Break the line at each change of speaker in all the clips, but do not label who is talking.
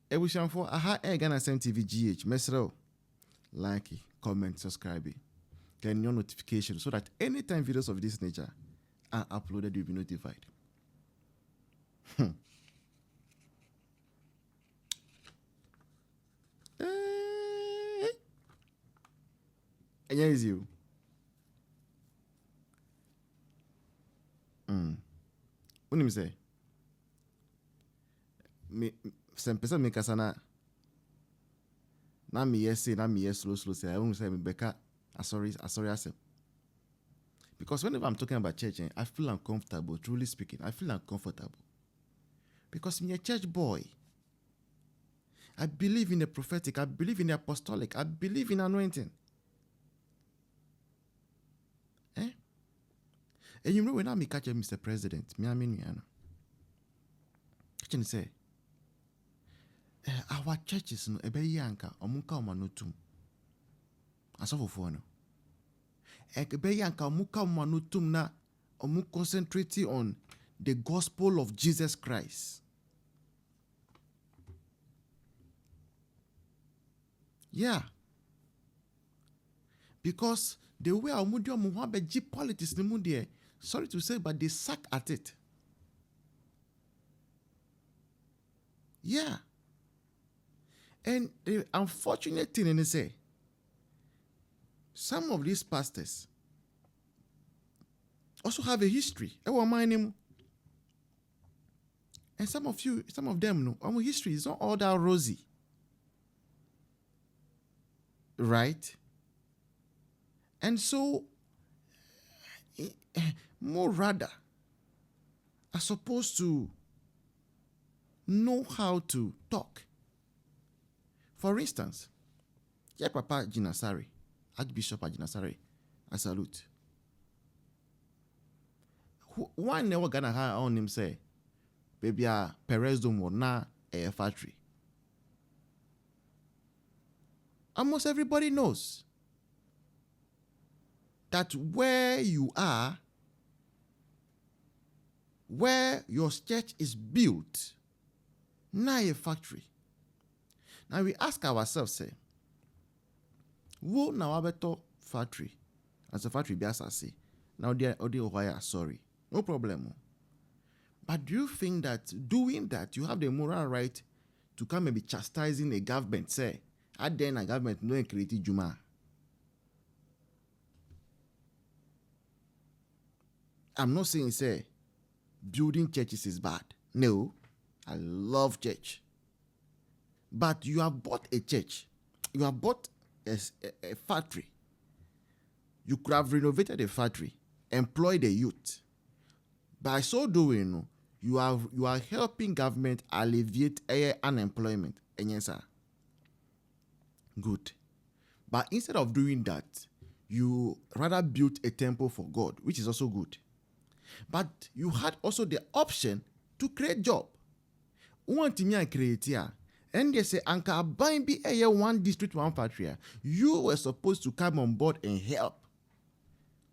Ebushanfo, aha Ghana TV GH. Mesro, like, comment, subscribe, turn your notification so that anytime videos of this nature are uploaded, you'll be notified. And here is you. Unim say me some person make asana na me yes say na me yes slow say I won't say me beka sorry asem. Because whenever I'm talking about church, I feel uncomfortable, truly speaking. I feel uncomfortable. Because I'm a church boy. I believe in the prophetic. I believe in the apostolic. I believe in anointing. And you know when I catch Mr. President, I mean, catch say, our churches no ebe yanka omunka omanotum. Asofo no. Ebe yanka omunka omanotum na omu concentrating on the gospel of Jesus Christ. Yeah. Because the way our muhabeji politics in the mundi, sorry to say, but they suck at it. Yeah. And the unfortunate thing is say, some of these pastors also have a history. And some of them know our history is not all that rosy. Right? And so, more rather, are supposed to know how to talk. For instance, Papa Agyin Asare, Archbishop Agyin Asare, I salute. One never gonna have on him say, baby, Perez don't na a factory. Almost everybody knows that where you are, where your church is built, not a factory. Now we ask ourselves, say, who now beto factory? As a factory, say, now they are sorry, no problem. But do you think that doing that, you have the moral right to come and be chastising a government, say, at then a government no create Juma? I'm not saying say building churches is bad. No, I love church. But you have bought a church. You have bought a factory. You could have renovated the factory, employed the youth. By so doing, you are helping government alleviate unemployment. And yes, sir. Good. But instead of doing that, you rather built a temple for God, which is also good. But you had also the option to create job. Want me and create here. And they say, Anka buying be a one district, one factory. You were supposed to come on board and help.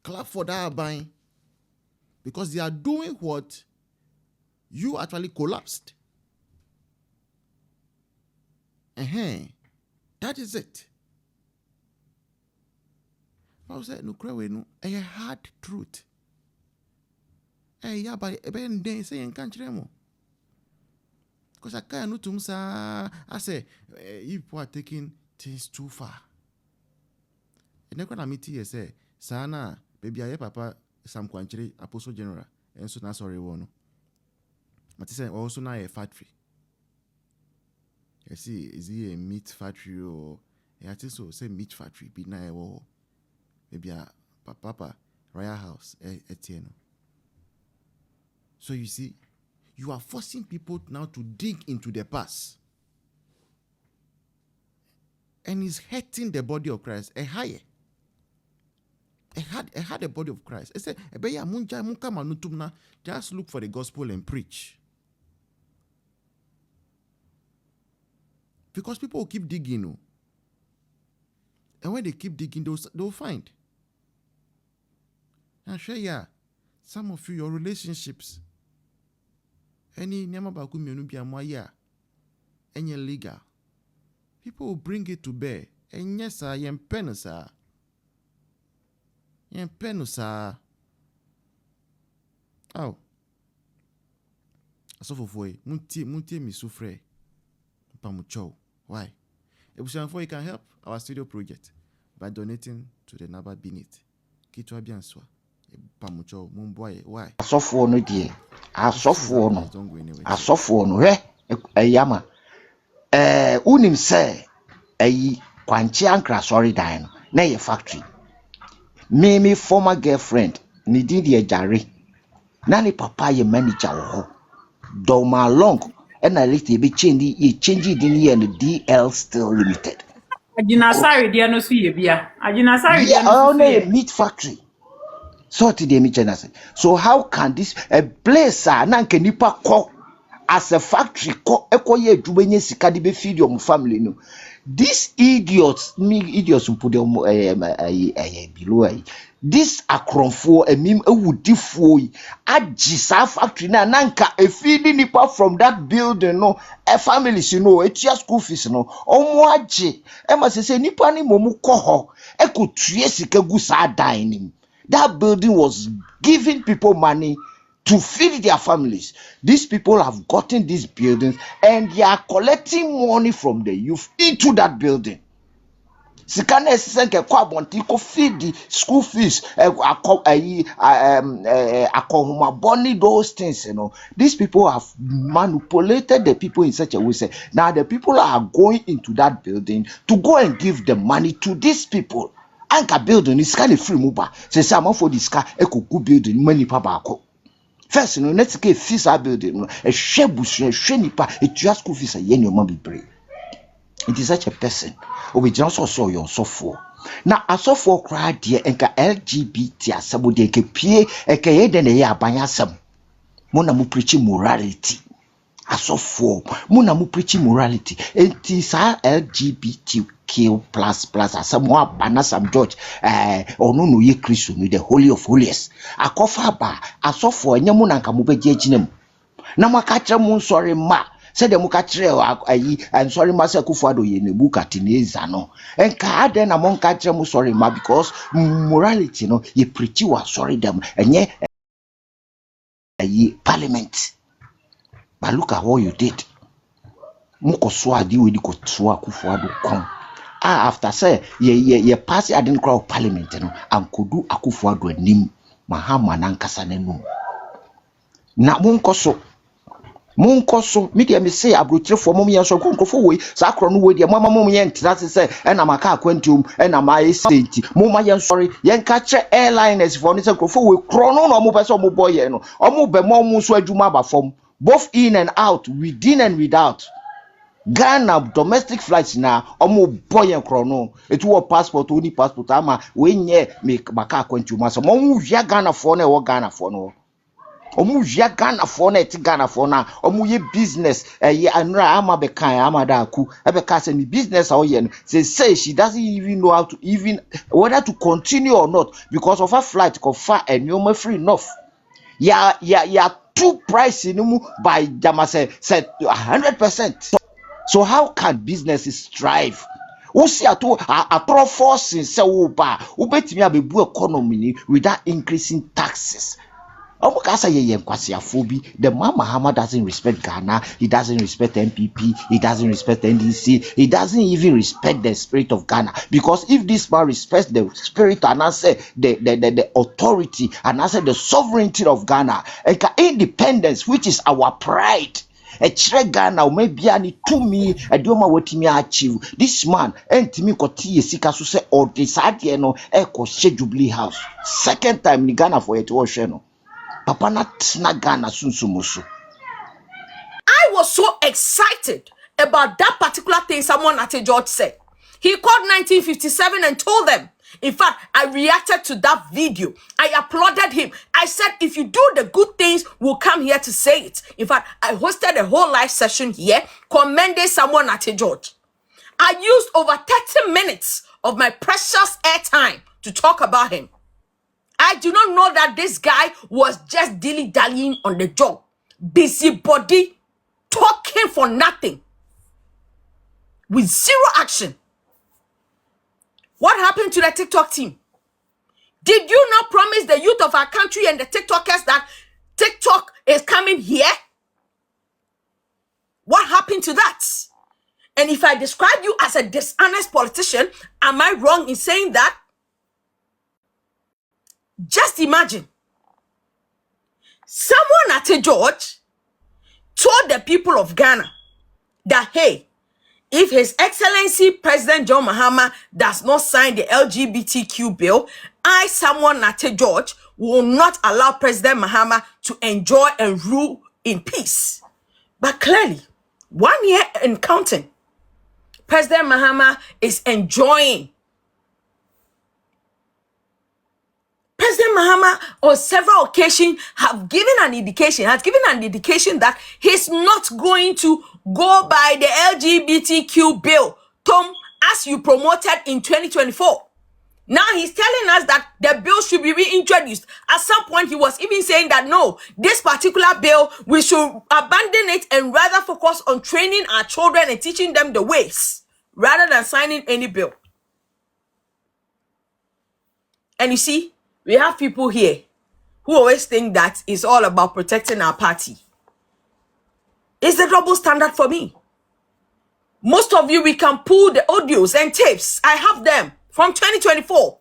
Clap for that buying. Because they are doing what you actually collapsed. That is it. I was saying, no, a hard truth. Yeah, but even then, say, and can't remember. Because I can't know to I say, if people are taking things too far. And then when I meet here, say, Sana, baby, I papa, Sam Quancheri, Apostle General, and so now sorry, one. But he said, also now a factory. You see, is he a meat factory or I think so, say meat factory, be now or maybe a papa, Royal House, Etienne. So you see, you are forcing people now to dig into the past. And it's hurting the body of Christ. A higher. had the body of Christ. I said, just look for the gospel and preach. Because people will keep digging. And when they keep digging, they'll find. And share, yeah, some of you, your relationships. Any nema baku mienu bia moya. any legal. People will bring it to bear. And yes, sir, yen pen, sir. Yen pen, sir. Oh. Osofo Agyin, muntie mi sufre. Pamucho. Why? If you can help our studio project by donating to the number beneath. Kitwa bianswa. Pamucho, mumboye. Why?
Asofo no die. Asofo no. Asofo no. Yama. Unim say Kwanchi Ankra sorry dan na ye factory. Me former girlfriend ni di jare. Na ni papa ye manager wo. Do ma long and I let be change the year and DL Steel Limited.
Agyin Asare dia no so ye bia. Agyin Asare dia
no
so ye
meat factory. So today me chena. So how can this a place na nke nipa ko as a factory ko ekoye adwubenye sika de be feed your family no. These idiots put them below. This akronfo emim ewudifo yi agisa factory na nanka e feeding nipa from that building no a families you know etia school fees no omo age e ma say nipa ni momu kɔ hɔ e ko tue sika gu sa dan nim. That building was giving people money to feed their families. These people have gotten these buildings and they are collecting money from the youth into that building. Sikane senke kwa bonti ko feed the school fees bonny those things, you know. These people have manipulated the people in such a way say now the people are going into that building to go and give the money to these people. Anka building is kind of free mobile. Say some for this car good building money papa. First, you know, let's get fees are building. A shebush, a shenipa, a just school fees a yen your mom be brave. It is such a person. We just also your Osofo. Now, Osofo cried dear enka LGBT asabo de ke pie eke yeden ye abanyasam. Mona mu preaching morality. Osofo, mona mu preaching morality. Enti sa LGBTQ plus asamo abana Sam George ono no ye Christo no the holy of holiest. Akofa ba Osofo enye mu nanka mu beje ginam. Na maka kire mu nsori ma said the mukatre I'm sorry myself kufuado ye nebuka tineza no enka aden na monka kire mu sorry ma because morality no ye preach you sorry them enye parliament. But look at what you did. Mukoso adi we di kotua kufuado kon after say ye pass I didn't crowd parliament no ankodu akufuado anim mahama nankasa nenu na Munkoso media me say abrotre for mom yan so konkofo we sa akro no we de mom yen trase say na maka akwantum na ma esenti mom yan sorry yen ka che airliners for no say konkofo we kro no no mo pese mo boy no omo be mom so adwuma ba fom both in and out, within and without. Ghana domestic flights na omo boy en krono it was passport only passport ama we nye make maka akwantum so mo wia Ghana for na e wo Ghana for no omu via Ghana for na eti Ghana for na omu ye business ye anra ama be kan ama da aku e be ka say ni business how ye say she doesn't even know how to even whether to continue or not because of her flight ko far and you free enough ya two price in by jama say 100%. So how can businesses thrive? Usi ato atro forcing say wo ba ubetimi abebu economy without increasing taxes. The man Mahama doesn't respect Ghana, he doesn't respect MPP, he doesn't respect NDC, he doesn't even respect the spirit of Ghana. Because if this man respects the spirit and I say the authority and I say the sovereignty of Ghana, and independence, which is our pride. A Ghana maybe any to me, I do my what me achieve. This man and me koti sika so say or decide no echo Jubilee House. Second time in Ghana for it was no. Papa na Ghana sunsumusu.
I was so excited about that particular thing someone at George said. He called 1957 and told them. In fact, I reacted to that video. I applauded him. I said, if you do the good things, we'll come here to say it. In fact, I hosted a whole live session here commending someone at George. I used over 30 minutes of my precious airtime to talk about him. I do not know that this guy was just dilly-dallying on the job. Busybody, talking for nothing. with zero action. What happened to the TikTok team? Did you not promise the youth of our country and the TikTokers that TikTok is coming here? What happened to that? And if I describe you as a dishonest politician, am I wrong in saying that? Just imagine. Someone at a George told the people of Ghana that, hey, if His Excellency President John Mahama does not sign the LGBTQ bill, I, someone at a George, will not allow President Mahama to enjoy and rule in peace. But clearly, 1 year and counting, President Mahama is enjoying. President Mahama on several occasions has given an indication that he's not going to go by the LGBTQ bill, Tom, as you promoted in 2024. Now he's telling us that the bill should be reintroduced. At some point, he was even saying that no, this particular bill, we should abandon it and rather focus on training our children and teaching them the ways, rather than signing any bill. And you see, we have people here who always think that it's all about protecting our party. It's a double standard for me. Most of you, we can pull the audios and tapes. I have them from 2024.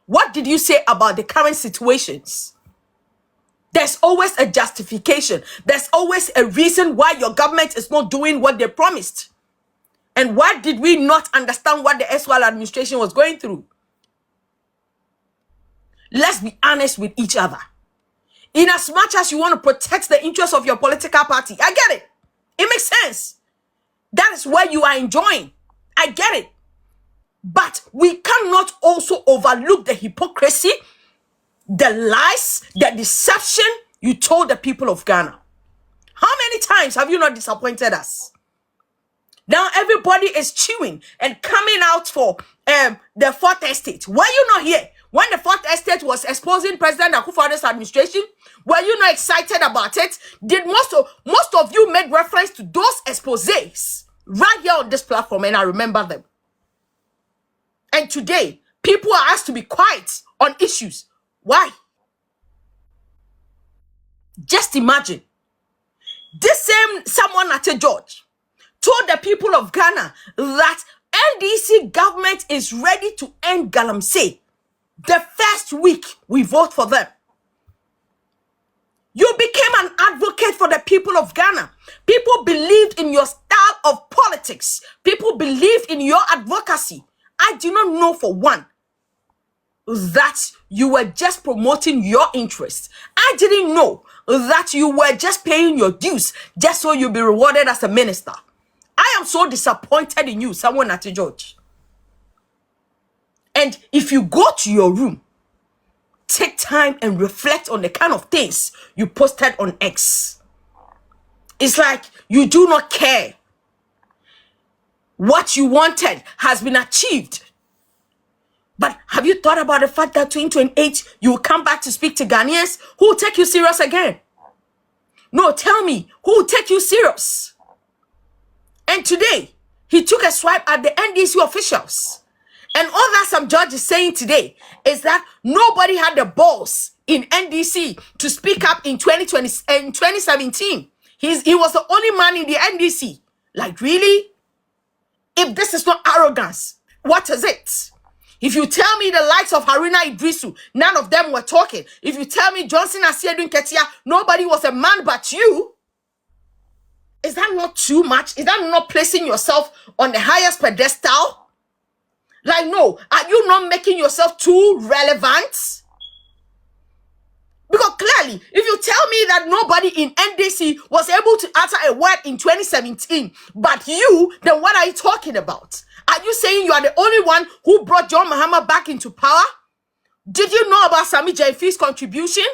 What did you say about the current situations? There's always a justification. There's always a reason why your government is not doing what they promised. And why did we not understand what the SWAL administration was going through? Let's be honest with each other. In as much as you want to protect the interests of your political party, I get it. It makes sense. That is where you are enjoying. I get it. But we cannot also overlook the hypocrisy, the lies, the deception you told the people of Ghana. How many times have you not disappointed us? Now everybody is chewing and coming out for the Fourth Estate. Were you not here when the Fourth Estate was exposing President Akufo-Addo's administration? Were you not excited about it? Did most of you made reference to those exposés right here on this platform, and I remember them. And today, people are asked to be quiet on issues. Why? Just imagine. This same someone at a George told the people of Ghana that NDC government is ready to end Galamsey the first week we vote for them. You became an advocate for the people of Ghana. People believed in your style of politics. People believed in your advocacy. I do not know for one that you were just promoting your interests. I didn't know that you were just paying your dues just so you'll be rewarded as a minister. I am so disappointed in you, someone at a George. And if you go to your room, take time and reflect on the kind of things you posted on X. It's like you do not care. What you wanted has been achieved. But have you thought about the fact that 2028, you will come back to speak to Ghanaians? Who will take you serious again? No, tell me, who will take you serious? And today, he took a swipe at the NDC officials. And all that some judge is saying today is that nobody had the balls in NDC to speak up in 2020 and 2017. He was the only man in the NDC. Like, really? If this is not arrogance, what is it? If you tell me the likes of Haruna Idrisu, none of them were talking. If you tell me Johnson Asiedu Nketia, nobody was a man but you, is that not too much? Is that not placing yourself on the highest pedestal? Like, no, are you not making yourself too relevant? Because clearly, if you tell me that nobody in NDC was able to utter a word in 2017, but you, then what are you talking about? Are you saying you are the only one who brought John Mahama back into power? Did you know about Sami Jaifi's contribution?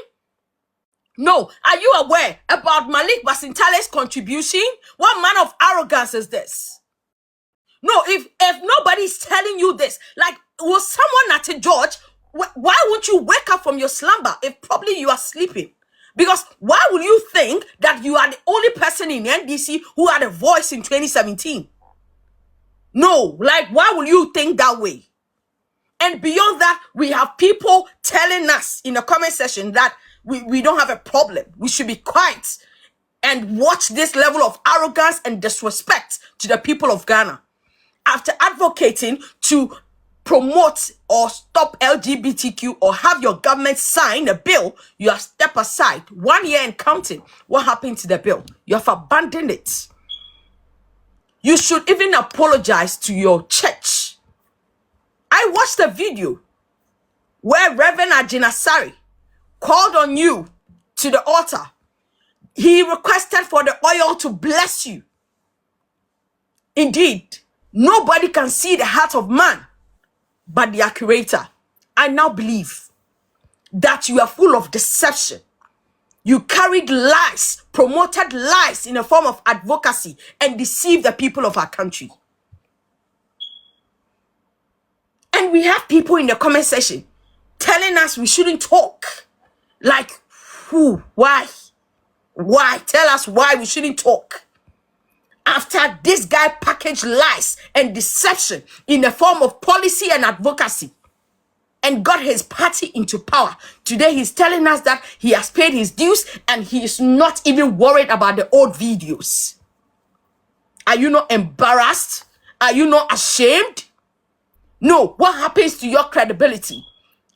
No. Are you aware about Malik Basintale's contribution? What manner of arrogance is this? No, if nobody's telling you this, like, was someone at a George, why won't you wake up from your slumber if probably you are sleeping? Because why would you think that you are the only person in NDC who had a voice in 2017? No, like, why will you think that way? And beyond that, we have people telling us in the comment section that we don't have a problem. We should be quiet and watch this level of arrogance and disrespect to the people of Ghana. After advocating to promote or stop LGBTQ or have your government sign a bill, you have stepped aside 1 year and counting. What happened to the bill? You have abandoned it. You should even apologize to your church. I watched a video where Reverend Agyin Asare called on you to the altar. He requested for the oil to bless you. Indeed, nobody can see the heart of man but their creator. I now believe that you are full of deception. You carried lies, promoted lies in a form of advocacy, and deceived the people of our country. And we have people in the comment section telling us we shouldn't talk. Like, who? Why? Why? Tell us why we shouldn't talk. After this guy packaged lies and deception in the form of policy and advocacy and got his party into power, today he's telling us that he has paid his dues and he is not even worried about the old videos. Are you not embarrassed? Are you not ashamed? No. What happens to your credibility?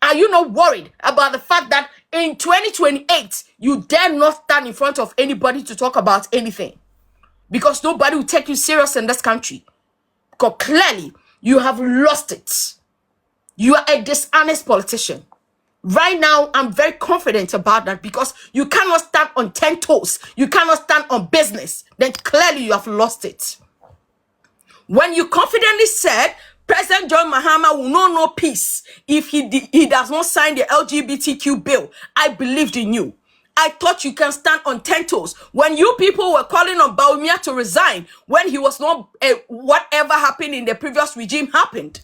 Are you not worried about the fact that in 2028, you dare not stand in front of anybody to talk about anything? Because nobody will take you serious in this country. Because clearly, you have lost it. You are a dishonest politician. Right now, I'm very confident about that because you cannot stand on 10 toes. You cannot stand on business. Then clearly, you have lost it. When you confidently said, President John Mahama will know no peace if he does not sign the LGBTQ bill, I believed in you. I thought you can stand on 10 toes. When you people were calling on Bawumia to resign, when he was not, whatever happened in the previous regime happened,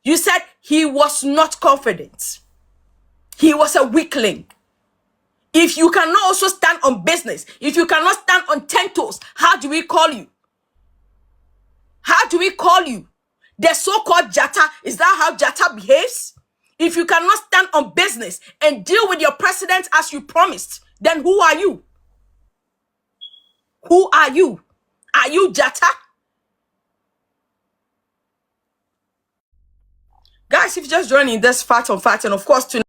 you said he was not confident. He was a weakling. If you cannot also stand on business, if you cannot stand on 10 toes, how do we call you? How do we call you? The so-called Jata, is that how Jata behaves? If you cannot stand on business and deal with your president as you promised, then who are you? Who are you? Are you Jata? Guys, if you're just joining this Fact on Fact, and of course, tonight,